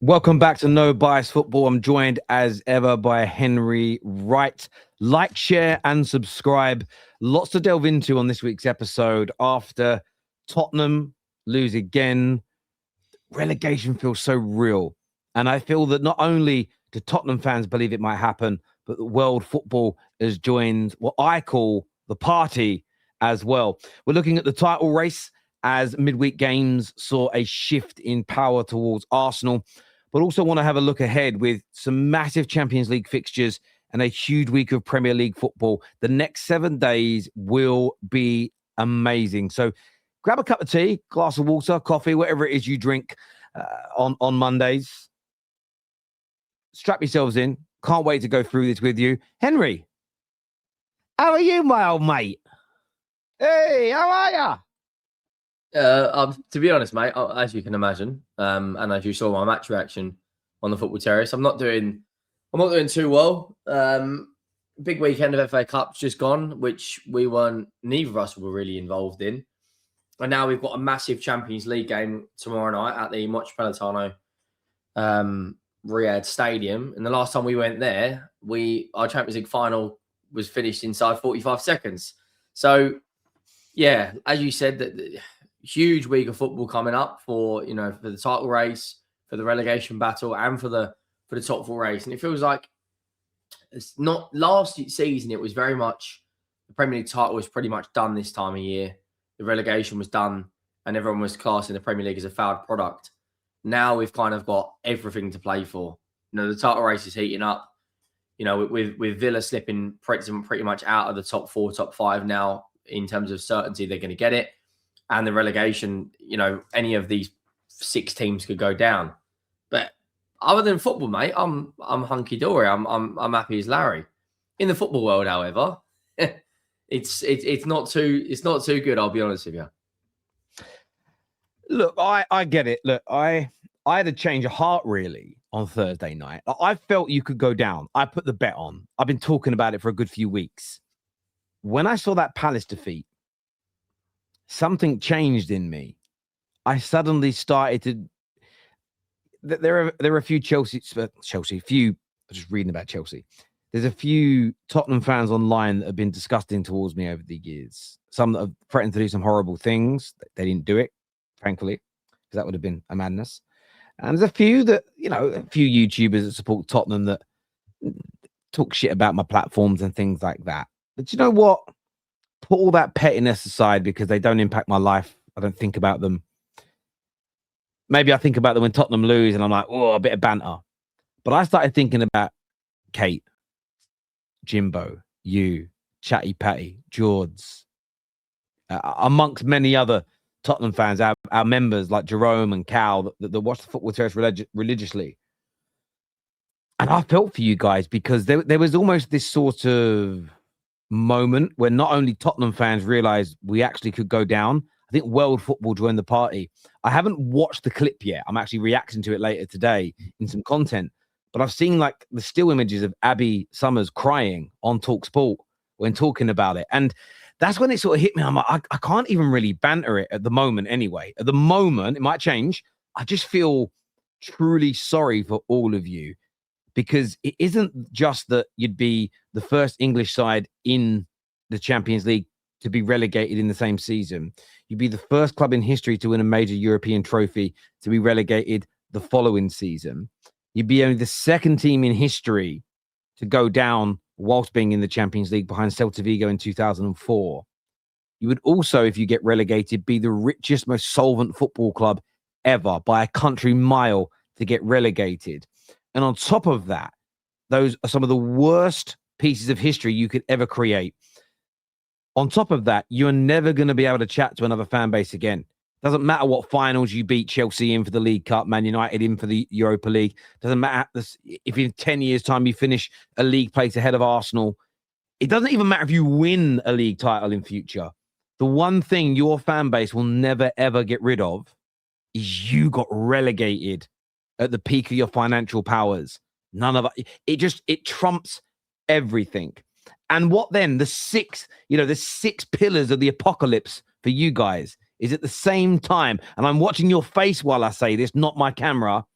Welcome back to No Bias Football. I'm joined as ever by Henry Wright. Like, share, and subscribe. Lots to delve into on this week's episode. After Tottenham lose again, relegation feels so real. And I feel that not only do Tottenham fans believe it might happen, but the world football has joined what I call the party as well. We're looking at the title race as midweek games saw a shift in power towards Arsenal, but also want to have a look ahead with some massive Champions League fixtures and a huge week of Premier League football. The next 7 days will be amazing. So grab a cup of tea, glass of water, coffee, whatever it is you drink on Mondays. Strap yourselves in. Can't wait to go through this with you. Henry, how are you, my old mate? Hey, how are ya? To be honest, mate, as you can imagine, and as you saw my match reaction on the Football Terrace, I'm not doing too well. Big weekend of FA Cup's just gone, which neither of us were really involved in. And now we've got a massive Champions League game tomorrow night at the Metropolitano Riyadh Stadium. And the last time we went there, our Champions League final was finished inside 45 seconds. So, yeah, as you said, that huge week of football coming up for the title race, for the relegation battle, and for the top four race. And it feels like it's not last season. It was very much the Premier League title was pretty much done this time of year. The relegation was done, and everyone was classing the Premier League as a failed product. Now we've kind of got everything to play for. The title race is heating up. With Villa slipping pretty much out of the top four, top five now in terms of certainty they're going to get it. And the relegation, any of these 6 teams could go down. But other than football, mate, I'm hunky dory. I'm happy as Larry. In the football world, however, it's not too good. I'll be honest with you. Look, I get it. Look, I had a change of heart really on Thursday night. I felt you could go down. I put the bet on. I've been talking about it for a good few weeks. When I saw that Palace defeat, something changed in me. I suddenly started to. There are a few Chelsea. Few. I'm just reading about Chelsea. There's a few Tottenham fans online that have been disgusting towards me over the years. Some that have threatened to do some horrible things. They didn't do it, thankfully, because that would have been a madness. And there's a few that, a few YouTubers that support Tottenham that talk shit about my platforms and things like that. But you know what? Put all that pettiness aside because they don't impact my life. I don't think about them. Maybe I think about them when Tottenham lose and I'm like, oh, a bit of banter. But I started thinking about Kate, Jimbo, you, Chatty Patty, George, amongst many other Tottenham fans, our members like Jerome and Cal that watch the Football Terrace religiously. And I felt for you guys because there was almost this sort of moment where not only Tottenham fans realized we actually could go down. I think world football joined the party. I haven't watched the clip yet. I'm actually reacting to it later today in some content. But I've seen like the still images of Abby Summers crying on TalkSport when talking about it. And that's when it sort of hit me. I'm like, I can't even really banter it at the moment anyway. At the moment, it might change. I just feel truly sorry for all of you because it isn't just that you'd be the first English side in the Champions League to be relegated in the same season. You'd be the first club in history to win a major European trophy to be relegated the following season. You'd be only the second team in history to go down whilst being in the Champions League behind Celta Vigo in 2004. You would also, if you get relegated, be the richest, most solvent football club ever by a country mile to get relegated. And on top of that, those are some of the worst pieces of history you could ever create. On top of that, you're never going to be able to chat to another fan base again. Doesn't matter what finals you beat Chelsea in for the League Cup, Man United in for the Europa League. Doesn't matter if in 10 years' time you finish a league place ahead of Arsenal. It doesn't even matter if you win a league title in future. The one thing your fan base will never, ever get rid of is you got relegated at the peak of your financial powers. None of it trumps everything. And what then? The six pillars of the apocalypse for you guys is at the same time, and I'm watching your face while I say this, not my camera,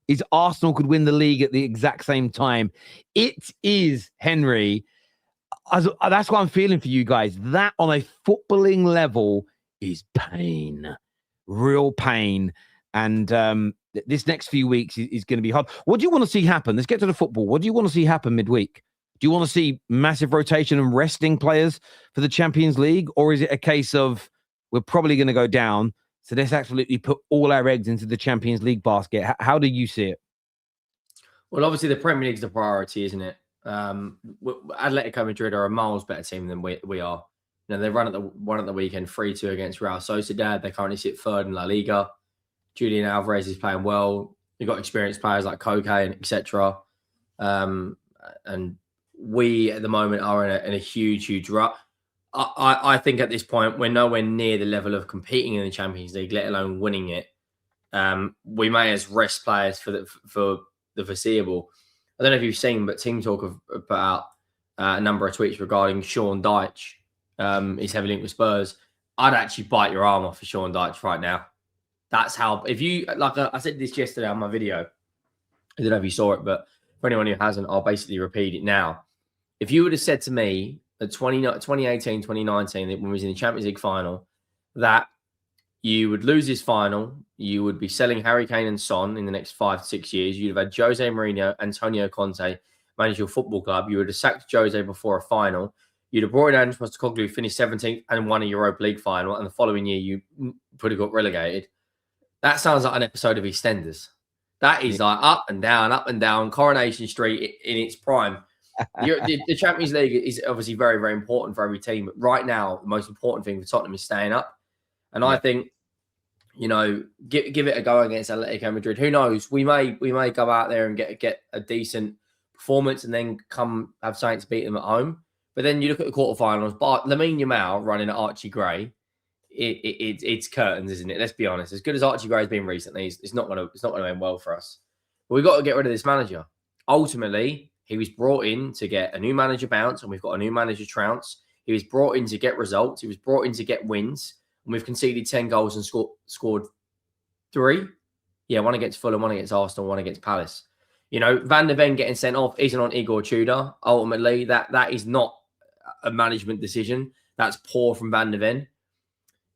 is Arsenal could win the league at the exact same time. It is, Henry. That's what I'm feeling for you guys. That on a footballing level is pain, real pain. And this next few weeks is going to be hard. What do you want to see happen? Let's get to the football. What do you want to see happen midweek? Do you want to see massive rotation and resting players for the Champions League? Or is it a case of we're probably going to go down, so let's absolutely put all our eggs into the Champions League basket? How do you see it? Well, obviously the Premier League's the priority, isn't it? Atletico Madrid are a miles better team than we are. You know, they run at the weekend 3-2 against Real Sociedad. They currently sit third in La Liga. Julian Alvarez is playing well. You've got experienced players like Koke and etc. And we at the moment are in a huge rut. I think at this point we're nowhere near the level of competing in the Champions League, let alone winning it. We may as rest players for the foreseeable. I don't know if you've seen, but Team Talk have put out a number of tweets regarding Sean Dyche. He's heavily linked with Spurs. I'd actually bite your arm off for Sean Dyche right now. That's how, if you, like I said this yesterday on my video, I don't know if you saw it, but for anyone who hasn't, I'll basically repeat it now. If you would have said to me at 2018, 2019, when we was in the Champions League final, that you would lose this final, you would be selling Harry Kane and Son in the next 5 to 6 years, you'd have had Jose Mourinho, Antonio Conte manage your football club, you would have sacked Jose before a final, you'd have brought in Ange Postecoglou, finished 17th and won a Europa League final, and the following year you would have got relegated. That sounds like an episode of EastEnders. That is like up and down, Coronation Street in its prime. The Champions League is obviously very, very important for every team. But right now, the most important thing for Tottenham is staying up. And I think, you know, give it a go against Atletico Madrid. Who knows? We may go out there and get a decent performance and then come have something to beat them at home. But then you look at the quarterfinals. But Lamine Yamal running at Archie Gray. It's curtains, isn't it? Let's be honest. As good as Archie Gray's been recently, it's not gonna end well for us. But we've got to get rid of this manager. Ultimately, he was brought in to get a new manager bounce, and we've got a new manager trounce. He was brought in to get results. He was brought in to get wins, and we've conceded 10 goals and scored 3. Yeah, one against Fulham, one against Arsenal, one against Palace. You know, Van der Ven getting sent off isn't on Igor Tudor. Ultimately, that is not a management decision. That's poor from Van der Ven.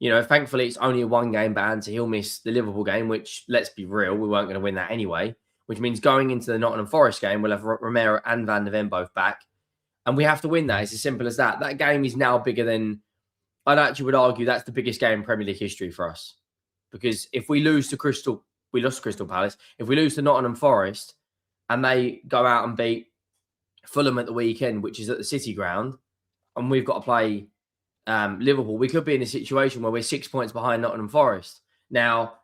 You know, thankfully, it's only a 1-game ban, so he'll miss the Liverpool game, which, let's be real, we weren't going to win that anyway, which means going into the Nottingham Forest game, we'll have Romero and Van der Ven both back, and we have to win that. It's as simple as that. That game is now bigger than, I'd actually would argue that's the biggest game in Premier League history for us. Because if we lose to we lost to Crystal Palace, if we lose to Nottingham Forest, and they go out and beat Fulham at the weekend, which is at the City Ground, and we've got to play Liverpool, we could be in a situation where we're 6 points behind Nottingham Forest. Now,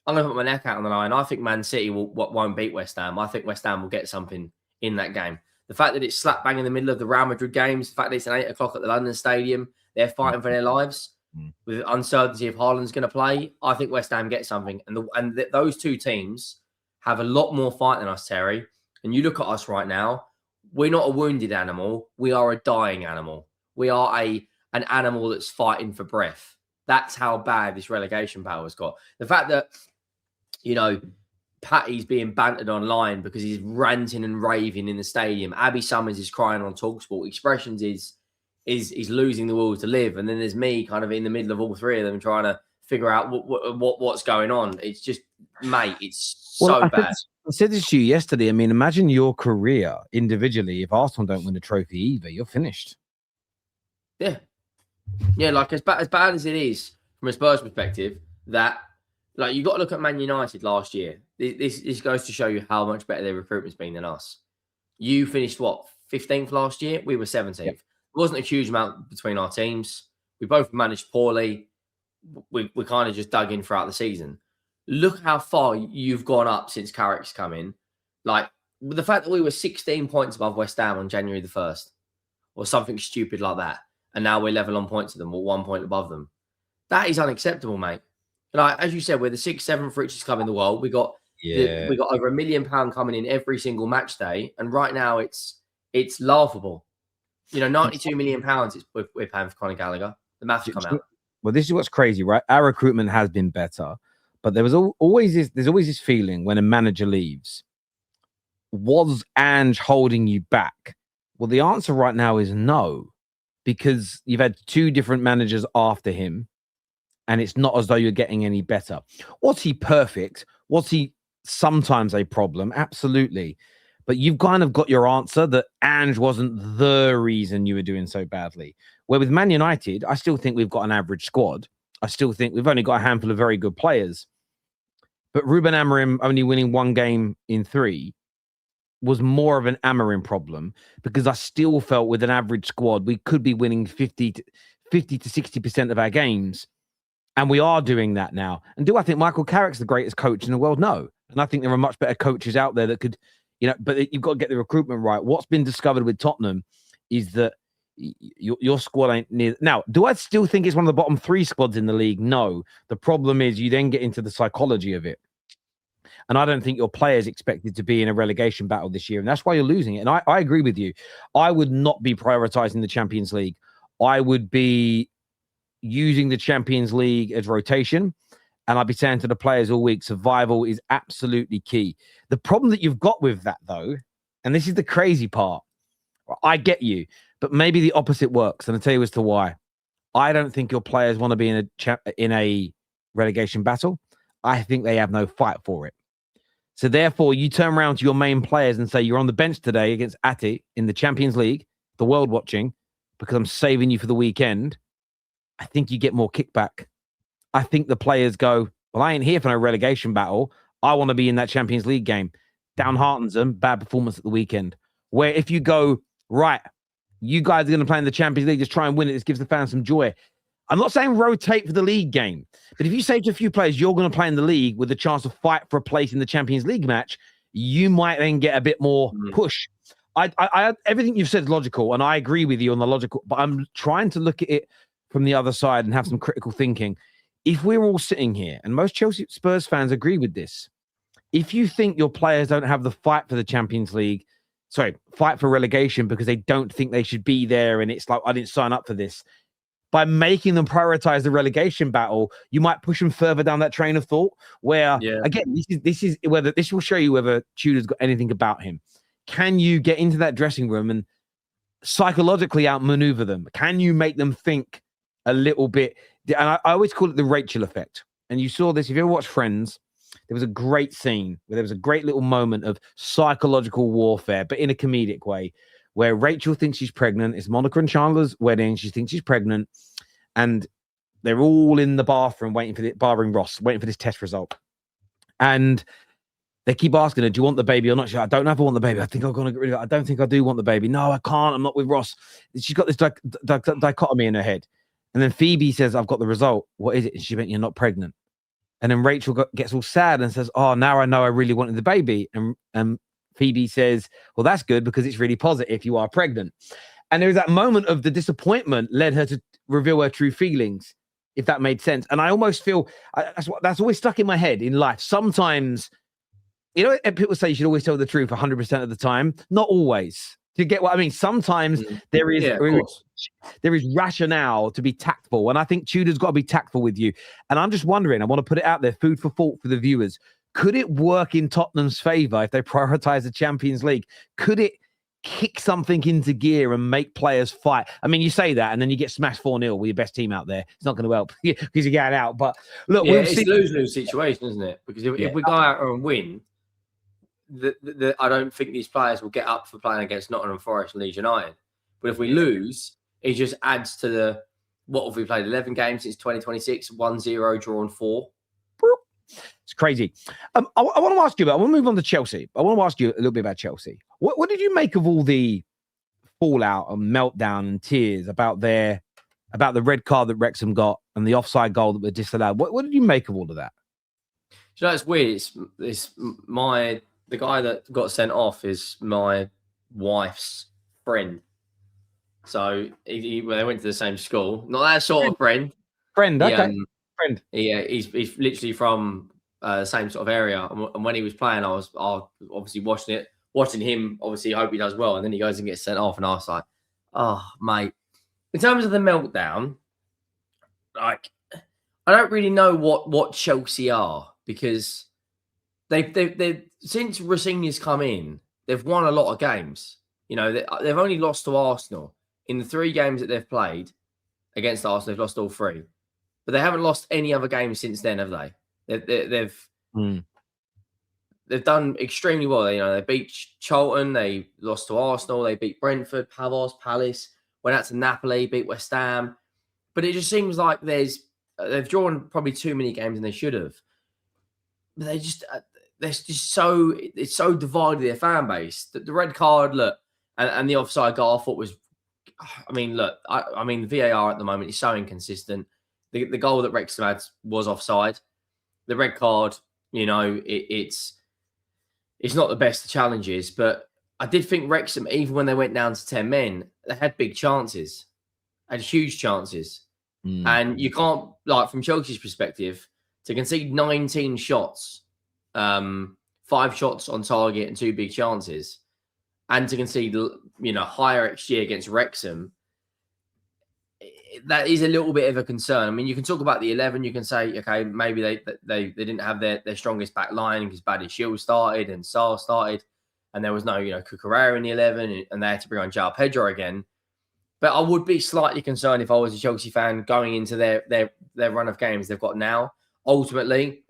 I'm going to put my neck out on the line. I think Man City won't beat West Ham. I think West Ham will get something in that game. The fact that it's slap bang in the middle of the Real Madrid games, the fact that it's an 8 o'clock at the London Stadium, they're fighting for their lives with uncertainty if Haaland's going to play. I think West Ham get something. And those two teams have a lot more fight than us, Terry. And you look at us right now, we're not a wounded animal. We are a dying animal. We are an animal that's fighting for breath. That's how bad this relegation battle has got. The fact that, you know, Patty's being bantered online because he's ranting and raving in the stadium. Abby Summers is crying on TalkSport. Expressions is losing the will to live. And then there's me kind of in the middle of all three of them trying to figure out what's going on. It's just, mate, it's so bad. I said this to you yesterday. I mean, imagine your career individually. If Arsenal don't win the trophy either, you're finished. Yeah, like as bad as it is from a Spurs perspective, that like you got to look at Man United last year. This goes to show you how much better their recruitment's been than us. You finished what, 15th last year? We were 17th. Yep. There wasn't a huge amount between our teams. We both managed poorly. We kind of just dug in throughout the season. Look how far you've gone up since Carrick's come in. Like the fact that we were 16 points above West Ham on January the 1st, or something stupid like that. And now we're level on points to them, or 1 point above them. That is unacceptable, mate. Like as you said, we're the 6th, 7th richest club in the world. We got over £1 million coming in every single match day, and right now it's laughable. You know, £92 million we're paying for Conor Gallagher. The maths come out. Well, this is what's crazy, right? Our recruitment has been better, but there's always this feeling when a manager leaves was Ange holding you back? Well, the answer right now is no, because you've had 2 different managers after him, and it's not as though you're getting any better. Was he perfect? Was he sometimes a problem? Absolutely. But you've kind of got your answer that Ange wasn't the reason you were doing so badly. Where with Man United, I still think we've got an average squad. I still think we've only got a handful of very good players. But Ruben Amorim only winning 1 game in 3 was more of an Amorim problem, because I still felt with an average squad, we could be winning 50 to 60% of our games. And we are doing that now. And do I think Michael Carrick's the greatest coach in the world? No. And I think there are much better coaches out there that could, but you've got to get the recruitment right. What's been discovered with Tottenham is that your squad ain't near. Now, do I still think it's one of the bottom 3 squads in the league? No. The problem is you then get into the psychology of it. And I don't think your players expected to be in a relegation battle this year. And that's why you're losing it. And I agree with you. I would not be prioritizing the Champions League. I would be using the Champions League as rotation. And I'd be saying to the players all week, survival is absolutely key. The problem that you've got with that, though, and this is the crazy part, I get you, but maybe the opposite works. And I'll tell you as to why. I don't think your players want to be in a relegation battle. I think they have no fight for it. So therefore, you turn around to your main players and say, you're on the bench today against Ati in the Champions League, the world watching, because I'm saving you for the weekend. I think you get more kickback. I think the players go, well, I ain't here for no relegation battle. I want to be in that Champions League game. Downheartens them, bad performance at the weekend. Where if you go, right, you guys are going to play in the Champions League, just try and win it. This gives the fans some joy. I'm not saying rotate for the league game, but if you say to a few players, you're going to play in the league with a chance to fight for a place in the Champions League match, you might then get a bit more push. I everything you've said is logical, and I agree with you on the logical, but I'm trying to look at it from the other side and have some critical thinking. If we're all sitting here, and most Chelsea Spurs fans agree with this, if you think your players don't have the fight for the Champions League, fight for relegation because they don't think they should be there, and it's like, I didn't sign up for this, by making them prioritize the relegation battle, you might push them further down that train of thought where, again, this is whether this will show you whether Tudor's got anything about him. Can you get into that dressing room and psychologically outmaneuver them? Can you make them think a little bit? And I always call it the Rachel effect. And you saw this, if you ever watched Friends, there was a great scene where there was a great little moment of psychological warfare, but in a comedic way, where Rachel thinks she's pregnant. It's Monica and Chandler's wedding. She thinks she's pregnant. And they're all in the bathroom waiting for barring Ross, waiting for this test result. And they keep asking her, do you want the baby or not? She's like, I don't know if I want the baby. I think I'm going to get rid of it. I don't think I do want the baby. No, I can't. I'm not with Ross. She's got this dichotomy in her head. And then Phoebe says, I've got the result. What is it? And she went, you're not pregnant. And then Rachel gets all sad and says, oh, now I know I really wanted the baby. And Phoebe says, well, that's good because it's really positive. You are pregnant. And there was that moment of the disappointment led her to reveal her true feelings, if that made sense. And I almost feel that's always stuck in my head in life. Sometimes, people say you should always tell the truth 100% of the time. Not always. Do you get what I mean? Sometimes there is rationale to be tactful. And I think Tudor's got to be tactful with you. And I'm just wondering, I want to put it out there, food for thought for the viewers. Could it work in Tottenham's favour if they prioritise the Champions League? Could it kick something into gear and make players fight? I mean, you say that and then you get smashed 4-0 with your best team out there. It's not going to help because you're getting out. But look, it's a lose-lose situation, isn't it? Because if we go out and win, I don't think these players will get up for playing against Nottingham Forest and Leeds United. But if we lose, it just adds to what have we played? 11 games since 2026, 1-0, drawn 4. It's crazy. I want to ask you I want to move on to Chelsea. I want to ask you a little bit about Chelsea. What did you make of all the fallout and meltdown and tears about the red card that Wrexham got and the offside goal that was disallowed? What did you make of all of that? It's weird. It's the guy that got sent off is my wife's friend. So they went to the same school. Not that sort of friend. Friend, okay. Friend. Yeah, he's literally from the same sort of area. And when he was playing, I was obviously watching him. Obviously, hope he does well. And then he goes and gets sent off, and I was like, "Oh, mate." In terms of the meltdown, like I don't really know what Chelsea are because they since Rossini's come in, they've won a lot of games. You know, they've only lost to Arsenal in the 3 games that they've played against Arsenal. They've lost all 3, but they haven't lost any other games since then, have they? They've done extremely well. You know, they beat Charlton, they lost to Arsenal, they beat Brentford, Palace, went out to Napoli, beat West Ham. But it just seems like they've drawn probably too many games than they should have. But it's so divided, their fan base. The red card, look, and the offside goal, I thought was, I mean, look, I mean, the VAR at the moment is so inconsistent. The goal that Wrexham had was offside. The red card, you know, it's not the best of challenges, but I did think Wrexham, even when they went down to 10 men, they had big chances, had huge chances. And you can't, like, from Chelsea's perspective, to concede 19 shots, 5 shots on target and 2 big chances, and to concede, you know, higher XG against Wrexham, that is a little bit of a concern. I mean, you can talk about the 11. You can say, okay, maybe they didn't have their strongest back line because Buddy Shield started and Sarr started, and there was no, you know, Cucurella in the 11, and they had to bring on João Pedro again. But I would be slightly concerned if I was a Chelsea fan going into their run of games they've got now. Ultimately,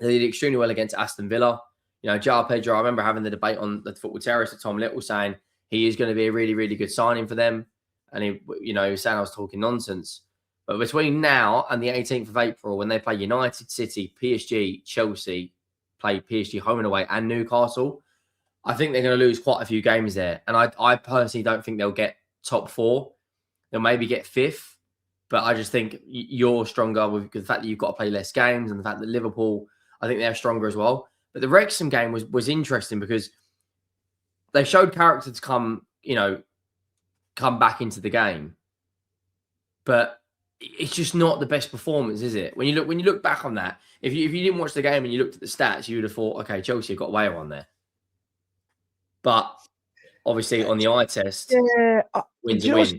they did extremely well against Aston Villa. You know, João Pedro, I remember having the debate on the Football Terrace with Tom Little saying he is going to be a really, really good signing for them. And he was saying I was talking nonsense. But between now and the 18th of April, when they play United, City, PSG, Chelsea, play PSG home and away, and Newcastle, I think they're going to lose quite a few games there. And I personally don't think they'll get top 4. They'll maybe get 5th. But I just think you're stronger with the fact that you've got to play less games, and the fact that Liverpool, I think they're stronger as well. But the Wrexham game was interesting because they showed character to come back into the game. But it's just not the best performance, is it? When you look back on that, if you didn't watch the game and you looked at the stats, you would have thought, okay, Chelsea got away on there. But obviously on the eye test, win's a win.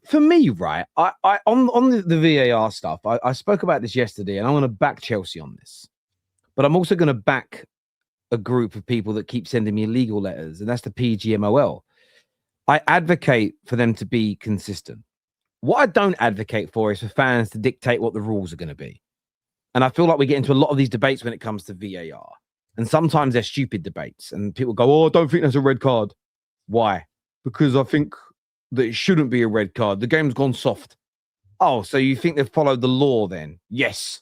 For me, right, I on the VAR stuff, I spoke about this yesterday, and I'm going to back Chelsea on this. But I'm also going to back a group of people that keep sending me illegal letters, and that's the PGMOL. I advocate for them to be consistent. What I don't advocate for is for fans to dictate what the rules are going to be. And I feel like we get into a lot of these debates when it comes to VAR. And sometimes they're stupid debates. And people go, oh, I don't think that's a red card. Why? Because I think that it shouldn't be a red card. The game's gone soft. Oh, so you think they've followed the law then? Yes.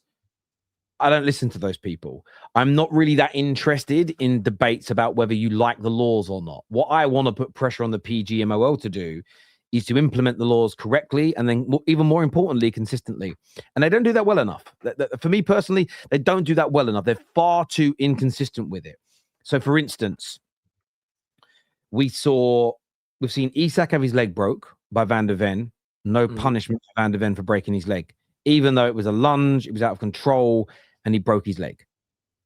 I don't listen to those people. I'm not really that interested in debates about whether you like the laws or not. What I want to put pressure on the PGMOL to do is to implement the laws correctly, and then even more importantly, consistently. And they don't do that well enough. For me personally, they don't do that well enough. They're far too inconsistent with it. So, for instance, we've seen Isak have his leg broke by Van der Ven. No punishment for Van der Ven for breaking his leg, even though it was a lunge, it was out of control, and he broke his leg.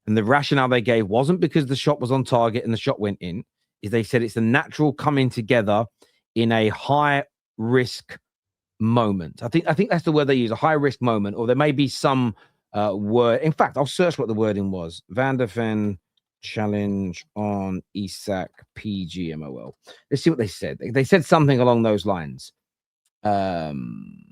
And the rationale they gave wasn't because the shot was on target and the shot went in, is they said it's a natural coming together in a high risk moment. I think that's the word they use, a high risk moment, or there may be some word. In fact, I'll search what the wording was. Van der Ven challenge on Isak PGMOL. Let's see what they said. They said something along those lines. And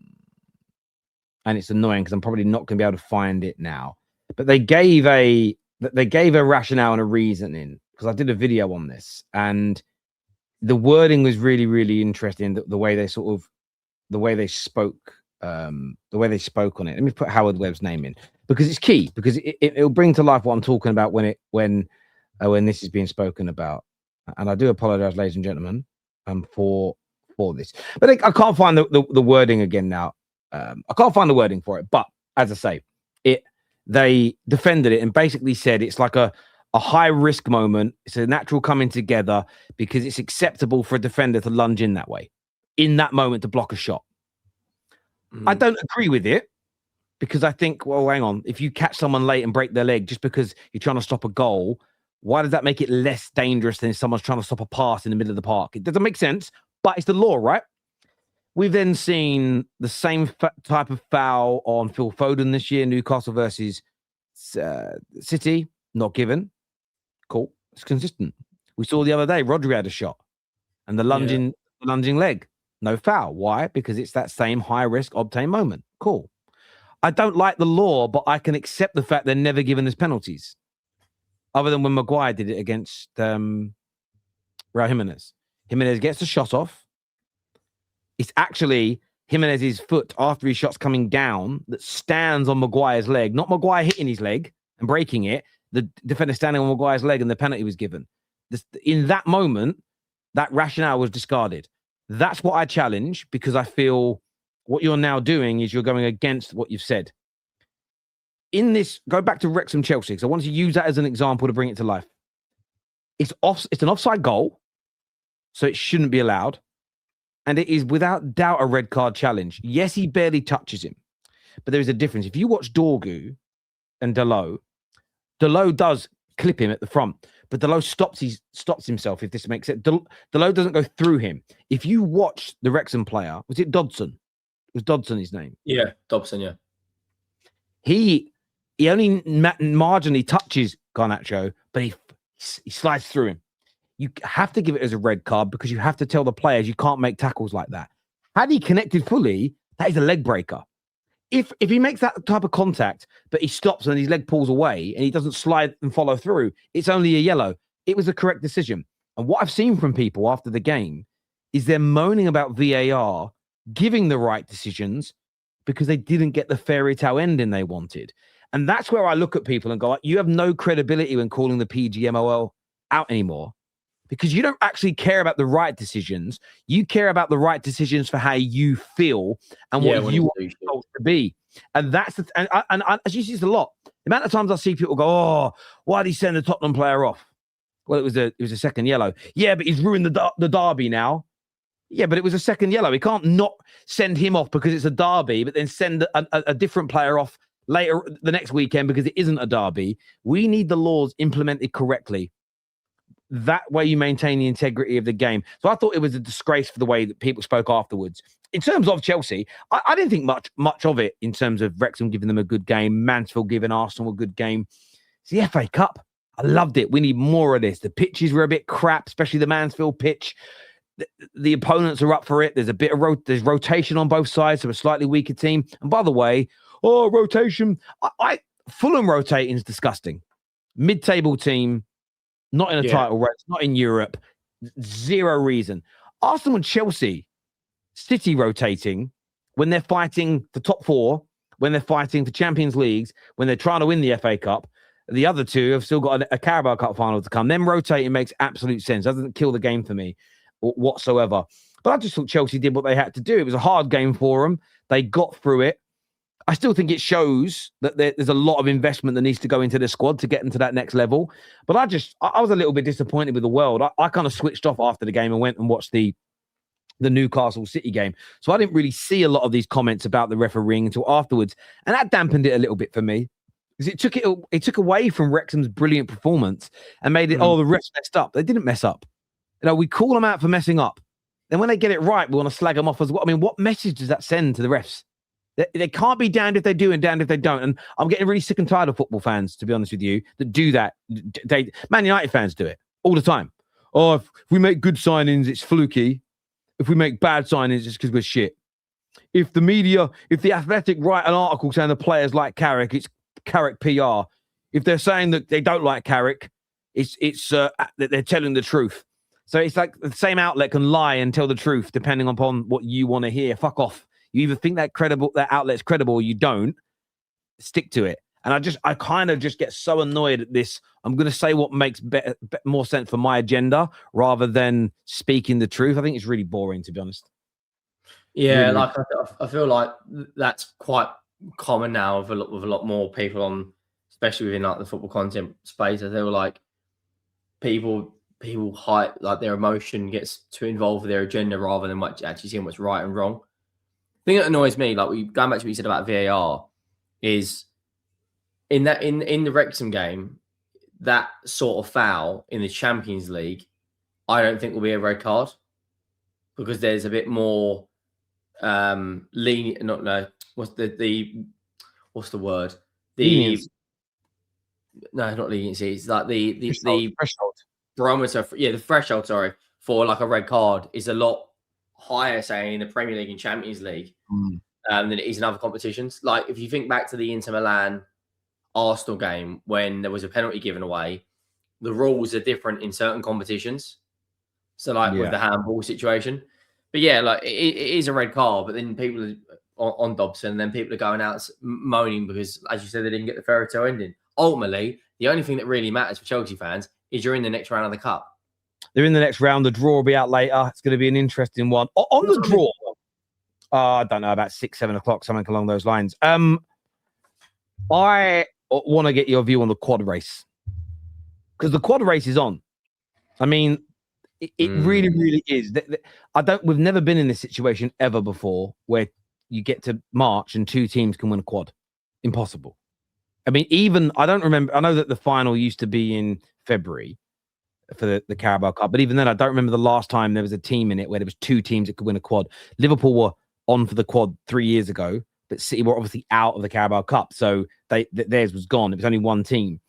it's annoying because I'm probably not going to be able to find it now. But they gave a rationale and a reasoning, because I did a video on this, and the wording was really, really interesting. The way they spoke on it. Let me put Howard Webb's name in, because it's key, because it'll bring to life what I'm talking about when this is being spoken about. And I do apologize, ladies and gentlemen, for this, but I can't find the wording again now. I can't find the wording for it, but as I say, they defended it and basically said it's like a high risk moment. It's a natural coming together because it's acceptable for a defender to lunge in that way, in that moment, to block a shot. I don't agree with it, because I think, well, hang on, if you catch someone late and break their leg just because you're trying to stop a goal, why does that make it less dangerous than if someone's trying to stop a pass in the middle of the park? It doesn't make sense, but it's the law, right? We've then seen the same type of foul on Phil Foden this year, Newcastle versus City, not given. Cool. It's consistent. We saw the other day, Rodri had a shot and the lunging leg. No foul. Why? Because it's that same high-risk obtain moment. Cool. I don't like the law, but I can accept the fact they're never given us penalties. Other than when Maguire did it against Raul Jimenez. Jimenez gets the shot off. It's actually Jimenez's foot after his shot's coming down that stands on Maguire's leg, not Maguire hitting his leg and breaking it. The defender standing on Maguire's leg and the penalty was given. In that moment, that rationale was discarded. That's what I challenge because I feel what you're now doing is you're going against what you've said. In this, go back to Wrexham Chelsea because I want to use that as an example to bring it to life. It's an offside goal, so it shouldn't be allowed. And it is without doubt a red card challenge. Yes, he barely touches him, but there is a difference. If you watch Dorgu and Dalot does clip him at the front, but Dalot stops himself, if this makes sense. Dalot doesn't go through him. If you watch the Wrexham player, was it Dodson? Was Dodson his name? Yeah, Dobson, yeah. He only marginally touches Garnacho, but he slides through him. You have to give it as a red card because you have to tell the players you can't make tackles like that. Had he connected fully, that is a leg breaker. If he makes that type of contact, but he stops and his leg pulls away and he doesn't slide and follow through, it's only a yellow. It was the correct decision. And what I've seen from people after the game is they're moaning about VAR giving the right decisions because they didn't get the fairy tale ending they wanted. And that's where I look at people and go, you have no credibility when calling the PGMOL out anymore. Because you don't actually care about the right decisions. You care about the right decisions for how you feel and what you want it to be. And that's and as you see this a lot. The amount of times I see people go, "Oh, why did he send the Tottenham player off?" Well, it was a second yellow. Yeah, but he's ruined the derby now. Yeah, but it was a second yellow. He can't not send him off because it's a derby, but then send a different player off later the next weekend because it isn't a derby. We need the laws implemented correctly. That way you maintain the integrity of the game. So I thought it was a disgrace for the way that people spoke afterwards. In terms of Chelsea, I didn't think much of it in terms of Wrexham giving them a good game, Mansfield giving Arsenal a good game. It's the FA Cup. I loved it. We need more of this. The pitches were a bit crap, especially the Mansfield pitch. The opponents are up for it. There's a bit of there's rotation on both sides, so a slightly weaker team. And by the way, rotation. Fulham rotating is disgusting. Mid-table team. Not in a title race, not in Europe. Zero reason. Arsenal and Chelsea, City rotating when they're fighting for top four, when they're fighting for Champions Leagues, when they're trying to win the FA Cup. The other two have still got a Carabao Cup final to come. Them rotating makes absolute sense. Doesn't kill the game for me whatsoever. But I just thought Chelsea did what they had to do. It was a hard game for them. They got through it. I still think it shows that there's a lot of investment that needs to go into the squad to get them to that next level. But I was a little bit disappointed with the world. I kind of switched off after the game and went and watched the Newcastle City game. So I didn't really see a lot of these comments about the refereeing until afterwards. And that dampened it a little bit for me. Because it took away from Wrexham's brilliant performance and made it, the refs messed up. They didn't mess up. We call them out for messing up. Then when they get it right, we want to slag them off as well. I mean, what message does that send to the refs? They can't be damned if they do and damned if they don't. And I'm getting really sick and tired of football fans, to be honest with you, that do that. Man United fans do it all the time. Oh, if we make good signings, it's fluky. If we make bad signings, it's because we're shit. If the Athletic write an article saying the players like Carrick, it's Carrick PR. If they're saying that they don't like Carrick, it's that they're telling the truth. So it's like the same outlet can lie and tell the truth depending upon what you want to hear. Fuck off. You either think that outlet's credible or you don't. Stick to it. And I kind of just get so annoyed at this. I'm going to say what makes more sense for my agenda rather than speaking the truth. I think it's really boring, to be honest. Yeah, really. I feel like that's quite common now with a lot more people on, especially within like the football content space. I feel like people hide, like their emotion gets too involved with their agenda rather than actually seeing what's right and wrong. The thing that annoys me, like going back to what you said about VAR, is in the Wrexham game, that sort of foul in the Champions League, I don't think will be a red card because there's a bit more lenient. What's the word? Leniency. No, not leniency. It's like the threshold. the threshold, sorry, for like a red card is a lot higher, say, in the Premier League and Champions League than it is in other competitions. Like if you think back to the Inter Milan Arsenal game when there was a penalty given away, the rules are different in certain competitions. So like with the handball situation, but yeah, like it is a red card, but then people are on Dobson, and then people are going out moaning because, as you said, they didn't get the fairy tale ending. Ultimately, the only thing that really matters for Chelsea fans is you're in the next round of the cup. They're in the next round. The draw will be out later. It's going to be an interesting one. On the draw, I don't know, about 6, 7 o'clock, something along those lines. I want to get your view on the quad race, because the quad race is on. I mean, it really, really is. We've never been in this situation ever before where you get to March and 2 teams can win a quad. Impossible. I mean, I don't remember. I know that the final used to be in February for the Carabao Cup, but even then, I don't remember the last time there was a team in it where there was 2 teams that could win a quad. Liverpool were on for the quad 3 years ago, but City were obviously out of the Carabao Cup, so theirs was gone. It was only 1 team.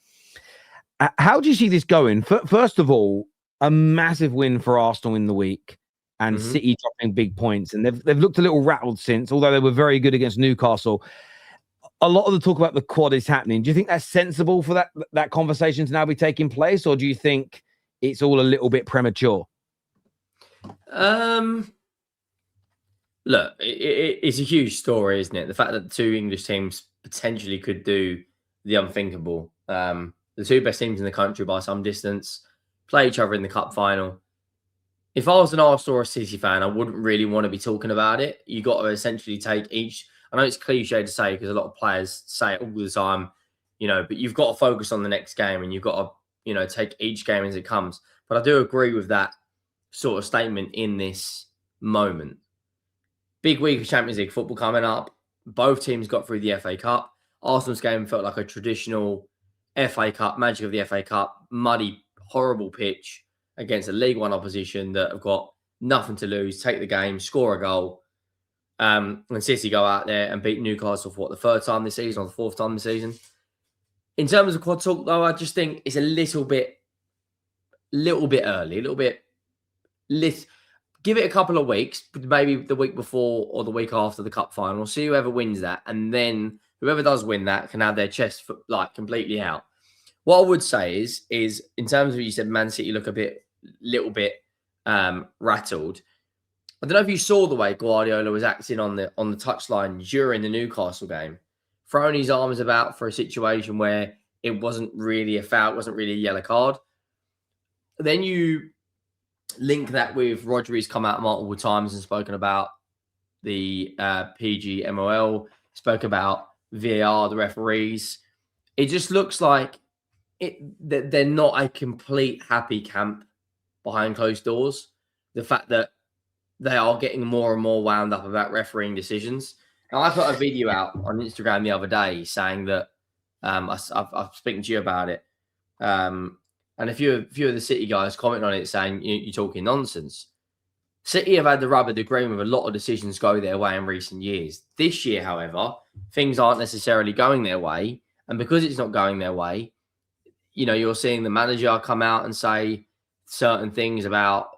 How do you see this going? First of all, a massive win for Arsenal in the week, and City dropping big points, and they've looked a little rattled since, although they were very good against Newcastle. A lot of the talk about the quad is happening. Do you think that's sensible for that conversation to now be taking place, or do you think it's all a little bit premature? Look, it's a huge story, isn't it? The fact that the 2 English teams potentially could do the unthinkable. The 2 best teams in the country by some distance play each other in the cup final. If I was an Arsenal or a City fan, I wouldn't really want to be talking about it. You got to essentially take each. I know it's cliche to say because a lot of players say it all the time, but you've got to focus on the next game and you've got to, take each game as it comes. But I do agree with that sort of statement in this moment. Big week of Champions League football coming up. Both teams got through the FA Cup. Arsenal's game felt like a traditional FA Cup, magic of the FA Cup, muddy, horrible pitch against a League One opposition that have got nothing to lose, take the game, score a goal. And City go out there and beat Newcastle for the 3rd time this season or the 4th time this season. In terms of quad talk, though, I just think it's a little bit early, give it a couple of weeks, maybe the week before or the week after the cup final. See whoever wins that, and then whoever does win that can have their chest completely out. What I would say is in terms of, you said Man City look little bit rattled. I don't know if you saw the way Guardiola was acting on the touchline during the Newcastle game, throwing his arms about for a situation where it wasn't really a foul, it wasn't really a yellow card. Then you link that with Rodri's come out multiple times and spoken about the PGMOL, spoke about VAR, the referees. It just looks like they're not a complete happy camp behind closed doors. The fact that they are getting more and more wound up about refereeing decisions. Now, I put a video out on Instagram the other day saying that I'm speaking to you about it. And a few of the City guys commented on it saying you're talking nonsense. City have had the rubber the green with a lot of decisions go their way in recent years. This year, however, things aren't necessarily going their way. And because it's not going their way, you're seeing the manager come out and say certain things about,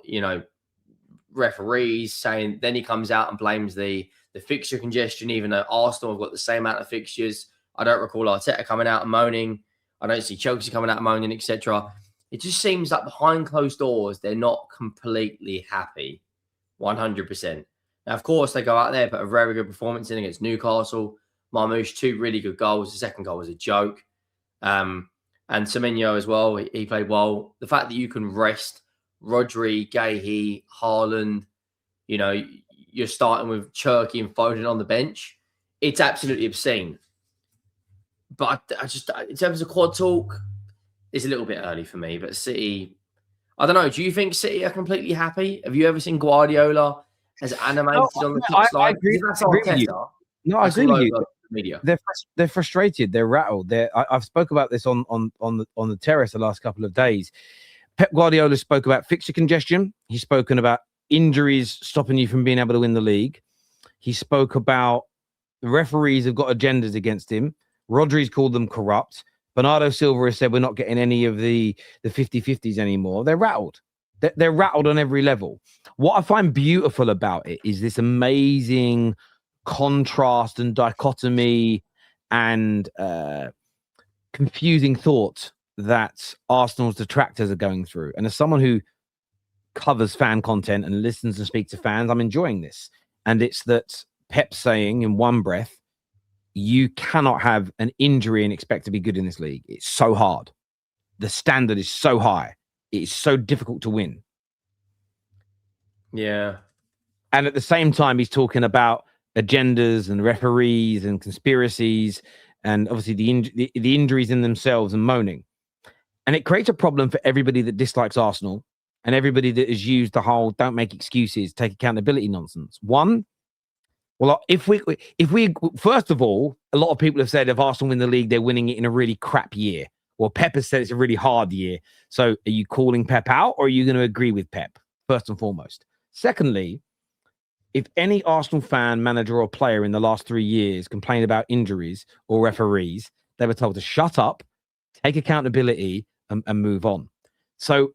referees, saying then he comes out and blames the fixture congestion, even though Arsenal have got the same amount of fixtures. I don't recall Arteta coming out and moaning. I don't see Chelsea coming out and moaning, etc. It just seems like behind closed doors, they're not completely happy, 100%. Now, of course, they go out there, put a very good performance in against Newcastle. Marmoush, 2 really good goals. The second goal was a joke. And Semenyo as well, he played well. The fact that you can rest Rodri, Gahey, Haaland, you're starting with Cherky and Foden on the bench. It's absolutely obscene. But I just, in terms of quad talk, it's a little bit early for me. But City, I don't know. Do you think City are completely happy? Have you ever seen Guardiola as animated on the touchline? I agree with you. No, I agree with you. Media. They're frustrated. They're rattled. I've spoke about this on the terrace the last couple of days. Pep Guardiola spoke about fixture congestion. He's spoken about injuries stopping you from being able to win the league. He spoke about the referees have got agendas against him. Rodri's called them corrupt. Bernardo Silva has said we're not getting any of the 50-50s anymore. They're rattled. They're rattled on every level. What I find beautiful about it is this amazing contrast and dichotomy and confusing thought that Arsenal's detractors are going through. And as someone who covers fan content and listens and speaks to fans, I'm enjoying this. And it's that Pep saying in one breath, you cannot have an injury and expect to be good in this league. It's so hard. The standard is so high. It's so difficult to win. Yeah. And at the same time, he's talking about agendas and referees and conspiracies and obviously the injuries in themselves and moaning. And it creates a problem for everybody that dislikes Arsenal and everybody that has used the whole don't make excuses, take accountability nonsense. One, well, if we first of all, a lot of people have said if Arsenal win the league, they're winning it in a really crap year. Well, Pep has said it's a really hard year. So are you calling Pep out or are you going to agree with Pep, first and foremost? Secondly, if any Arsenal fan, manager or player in the last 3 years complained about injuries or referees, they were told to shut up, take accountability and move on. So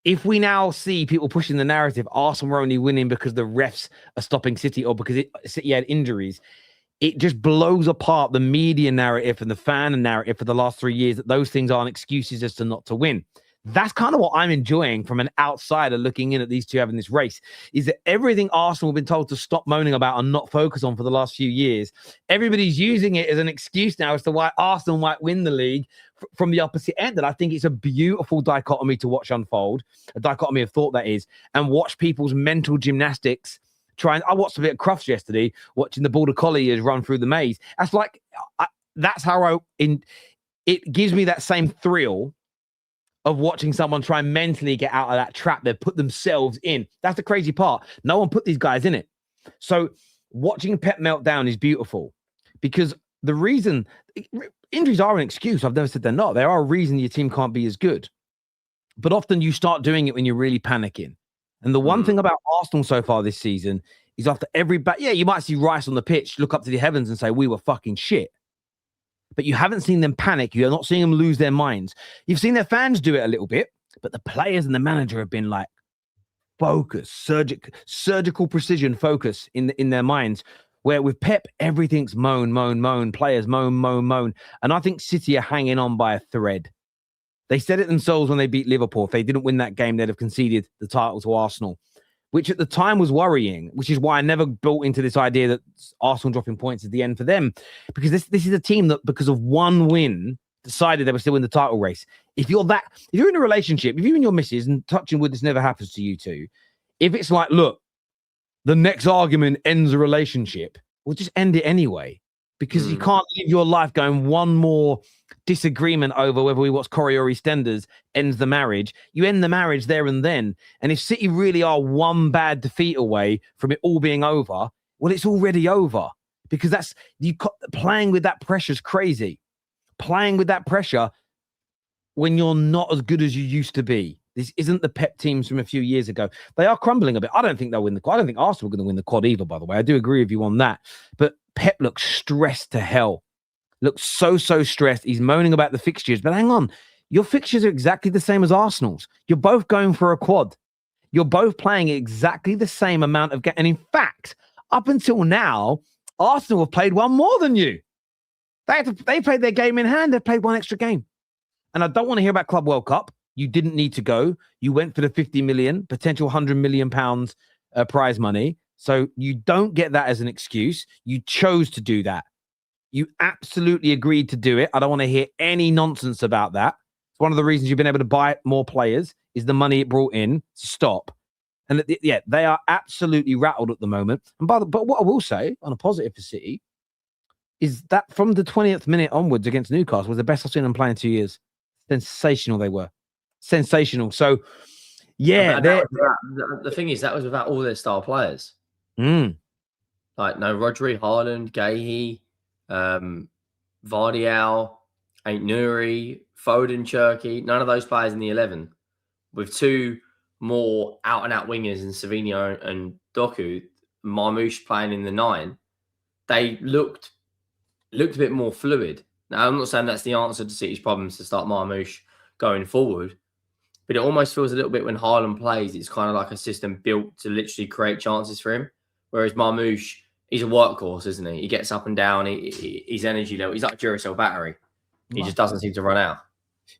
if we now see people pushing the narrative, Arsenal are only winning because the refs are stopping City or because City had injuries, it just blows apart the media narrative and the fan narrative for the last 3 years that those things aren't excuses as to not to win. That's kind of what I'm enjoying from an outsider looking in at these two having this race, is that everything Arsenal have been told to stop moaning about and not focus on for the last few years, everybody's using it as an excuse now as to why Arsenal might win the league from the opposite end. And I think it's a beautiful dichotomy to watch unfold, a dichotomy of thought that is, and watch people's mental gymnastics. I watched a bit of Crufts yesterday, watching the Border Colliers run through the maze. That's like, that's how it gives me that same thrill of watching someone try and mentally get out of that trap they've put themselves in. That's the crazy part. No one put these guys in it. So watching Pep melt down is beautiful because the reason injuries are an excuse. I've never said they're not. They are a reason your team can't be as good. But often you start doing it when you're really panicking. And the one thing about Arsenal so far this season is after every you might see Rice on the pitch, look up to the heavens and say, we were fucking shit. But you haven't seen them panic. You're not seeing them lose their minds. You've seen their fans do it a little bit, but the players and the manager have been like focus, surgical precision focus in their minds. Where with Pep, everything's moan. Players moan. And I think City are hanging on by a thread. They said it themselves when they beat Liverpool. If they didn't win that game, they'd have conceded the title to Arsenal, which at the time was worrying, which is why I never bought into this idea that Arsenal dropping points is the end for them, because this is a team that, because of one win, decided they were still in the title race. If you're in a relationship, if you and your missus, and touching wood, this never happens to you two, if it's like, look, the next argument ends a relationship, well, just end it anyway, because you can't live your life going one more disagreement over whether we watch Corey or EastEnders ends the marriage. You end the marriage there and then. And if City really are one bad defeat away from it all being over, well, it's already over, because playing with that pressure is crazy. Playing with that pressure when you're not as good as you used to be. This isn't the Pep teams from a few years ago. They are crumbling a bit. I don't think they'll win the quad. I don't think Arsenal are going to win the quad either, by the way. I do agree with you on that. But Pep looks stressed to hell. Looks so stressed. He's moaning about the fixtures. But hang on. Your fixtures are exactly the same as Arsenal's. You're both going for a quad. You're both playing exactly the same amount of games. And in fact, up until now, Arsenal have played one more than you. They played their game in hand. They played one extra game. And I don't want to hear about Club World Cup. You didn't need to go. You went for the 50 million, potential 100 million pounds prize money. So you don't get that as an excuse. You chose to do that. You absolutely agreed to do it. I don't want to hear any nonsense about that. It's one of the reasons you've been able to buy more players is the money it brought in. Stop. And they are absolutely rattled at the moment. And but what I will say on a positive for City is that from the 20th minute onwards against Newcastle was the best I've seen them play in 2 years. Sensational they were. Sensational. So, yeah. The thing is, that was without all their star players. Like no Rodri, Haaland, Gahey, Vardial, Ain't Nuri, Foden, Cherky. None of those players in the 11. With two more out-and-out wingers in Savinho and Doku, Marmoush playing in the 9, they looked a bit more fluid. Now, I'm not saying that's the answer to City's problems to start Marmoush going forward, but it almost feels a little bit when Haaland plays, it's kind of like a system built to literally create chances for him. Whereas Marmoush, he's a workhorse, isn't he? He gets up and down. His energy level, he's like a Duracell battery. He just doesn't seem to run out.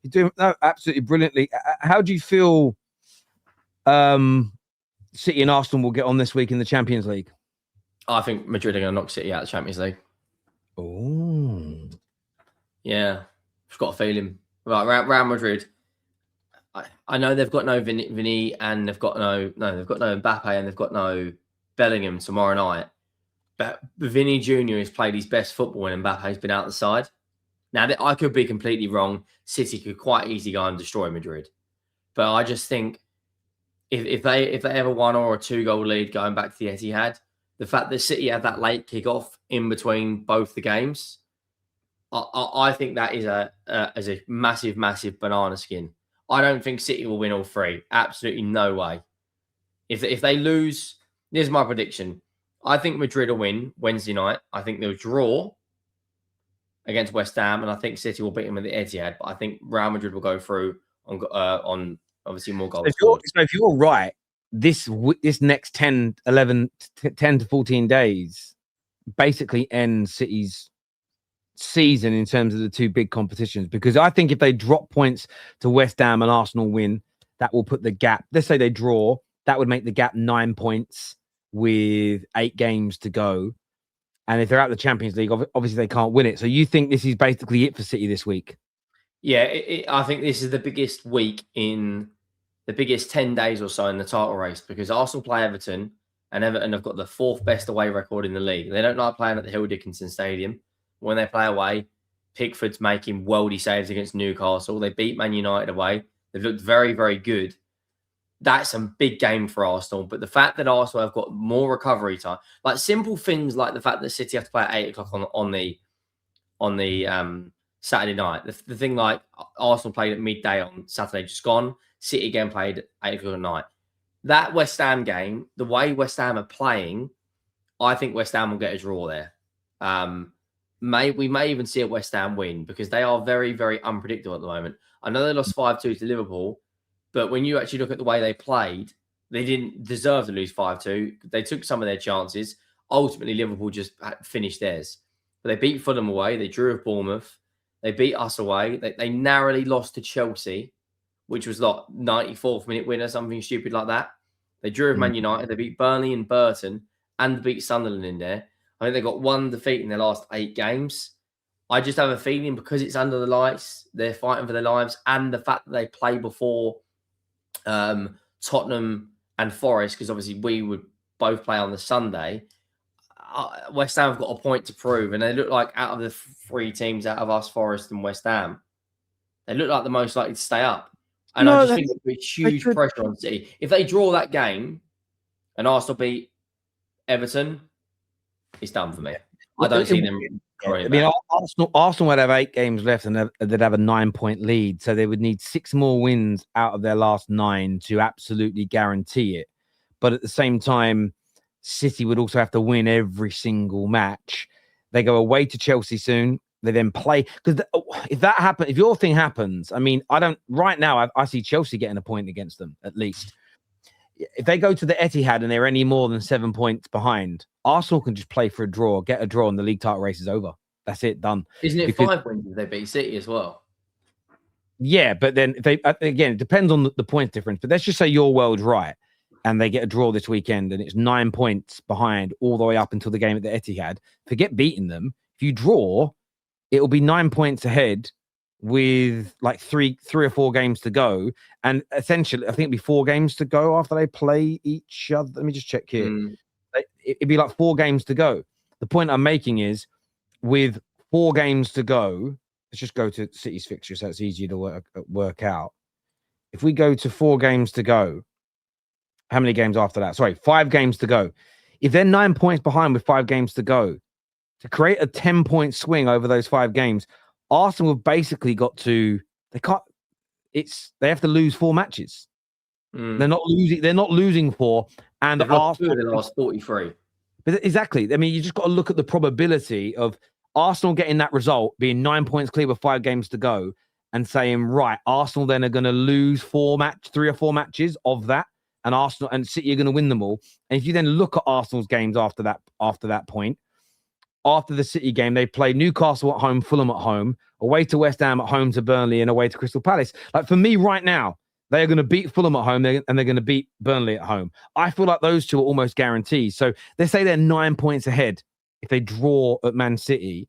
You're doing absolutely brilliantly. How do you feel City and Arsenal will get on this week in the Champions League? I think Madrid are going to knock City out of the Champions League. Oh. Yeah. I've got a feeling. Right, Real Madrid. I know they've got no Vinny and they've got no Mbappe and they've got no Bellingham tomorrow night. But Vinny Jr. has played his best football when Mbappe's been out the side. Now, I could be completely wrong. City could quite easily go and destroy Madrid. But I just think if they ever won or a 2-goal lead going back to the Etihad, the fact that City had that late kickoff in between both the games, I think that is a massive, massive banana skin. I don't think City will win all three. Absolutely no way. If they lose, here's my prediction. I think Madrid will win Wednesday night. I think they'll draw against West Ham, and I think City will beat them at the Etihad. But I think Real Madrid will go through on obviously more goals. So if you're right, this next 10 to 14 days basically ends City's season in terms of the two big competitions, because I think if they drop points to West Ham and Arsenal win, that will put the gap. Let's say they draw, that would make the gap 9 points with 8 games to go. And if they're out of the Champions League, obviously they can't win it. So you think this is basically it for City this week? Yeah, I think this is the biggest week in the biggest 10 days or so in the title race, because Arsenal play Everton, and Everton have got the 4th best away record in the league. They don't like playing at the Hill Dickinson Stadium. When they play away, Pickford's making worldy saves against Newcastle. They beat Man United away. They've looked very, very good. That's a big game for Arsenal. But the fact that Arsenal have got more recovery time, like simple things like the fact that City have to play at 8 o'clock on the Saturday night. The thing like Arsenal played at midday on Saturday just gone. City again played at 8 o'clock at night. That West Ham game, the way West Ham are playing, I think West Ham will get a draw there. We may even see a West Ham win, because they are very, very unpredictable at the moment. I know they lost 5-2 to Liverpool, but when you actually look at the way they played, they didn't deserve to lose 5-2. They took some of their chances. Ultimately, Liverpool just finished theirs. But they beat Fulham away. They drew with Bournemouth. They beat us away. They narrowly lost to Chelsea, which was like 94th minute winner, something stupid like that. They drew with Man United. They beat Burnley and Burton, and beat Sunderland in there. I think they got 1 defeat in their last 8 games. I just have a feeling, because it's under the lights, they're fighting for their lives, and the fact that they play before Tottenham and Forest, because obviously we would both play on the Sunday. West Ham have got a point to prove, and they look like, out of the 3 teams, out of us, Forest and West Ham, they look like the most likely to stay up. And I just think there'll be huge pressure on City. If they draw that game and Arsenal beat Everton, it's done for me. I don't see them. I mean, Arsenal would have 8 games left, and they'd have a 9-point lead. So they would need 6 more wins out of their last 9 to absolutely guarantee it. But at the same time, City would also have to win every single match. They go away to Chelsea soon. They then play, because if that happens, if your thing happens, I mean, right now I see Chelsea getting a point against them at least. If they go to the Etihad and they're any more than 7 points behind, Arsenal can just play for a draw, get a draw, and the league title race is over. That's it, done. Isn't it 5 wins if they beat City as well? Yeah, but then again, it depends on the point difference. But let's just say your world's right, and they get a draw this weekend, and it's 9 points behind all the way up until the game at the Etihad. Forget beating them. If you draw, it'll be 9 points ahead with like three or 4 games to go, and essentially I think it'd be 4 games to go after they play each other. Let me just check here. It'd be like 4 games to go. The point I'm making is, with 4 games to go, let's just go to City's fixture so it's easier to work out. If we go to 4 games to go, how many games after that? Sorry, 5 games to go. If they're 9 points behind with 5 games to go, to create a 10-point swing over those 5 games, Arsenal have basically got to. They have to lose 4 matches. They're not losing 4, and Arsenal the last 43. But exactly. I mean, you just got to look at the probability of Arsenal getting that result, being 9 points clear with 5 games to go, and saying, right, Arsenal then are going to lose 3 or 4 matches of that, and Arsenal and City are going to win them all. And if you then look at Arsenal's games after that point, after the City game, they played Newcastle at home, Fulham at home, away to West Ham, at home to Burnley, and away to Crystal Palace. Like, for me right now, they are going to beat Fulham at home, and they're going to beat Burnley at home. I feel like those two are almost guaranteed. So they say they're 9 points ahead. If they draw at Man City,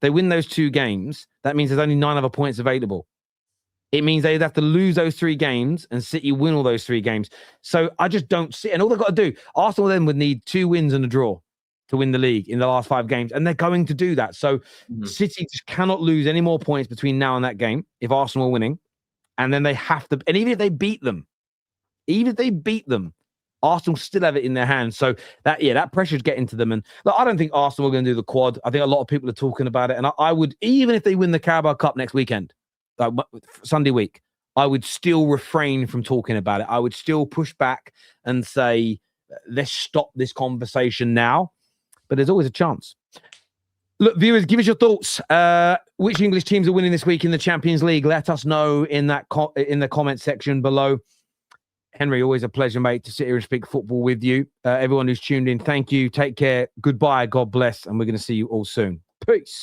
they win those 2 games. That means there's only 9 other points available. It means they'd have to lose those 3 games and City win all those 3 games. So I just don't see. And all they've got to do, Arsenal then would need 2 wins and a draw to win the league in the last 5 games. And they're going to do that. So City just cannot lose any more points between now and that game if Arsenal are winning. And then they have to, and even if they beat them, Arsenal still have it in their hands. So that pressure's getting to them. And look, I don't think Arsenal are going to do the quad. I think a lot of people are talking about it. And I would, even if they win the Carabao Cup next weekend, Sunday week, I would still refrain from talking about it. I would still push back and say, let's stop this conversation now. But there's always a chance. Look, viewers, give us your thoughts. Which English teams are winning this week in the Champions League? Let us know in the comment section below. Henry, always a pleasure, mate, to sit here and speak football with you. Everyone who's tuned in, thank you. Take care. Goodbye. God bless. And we're going to see you all soon. Peace.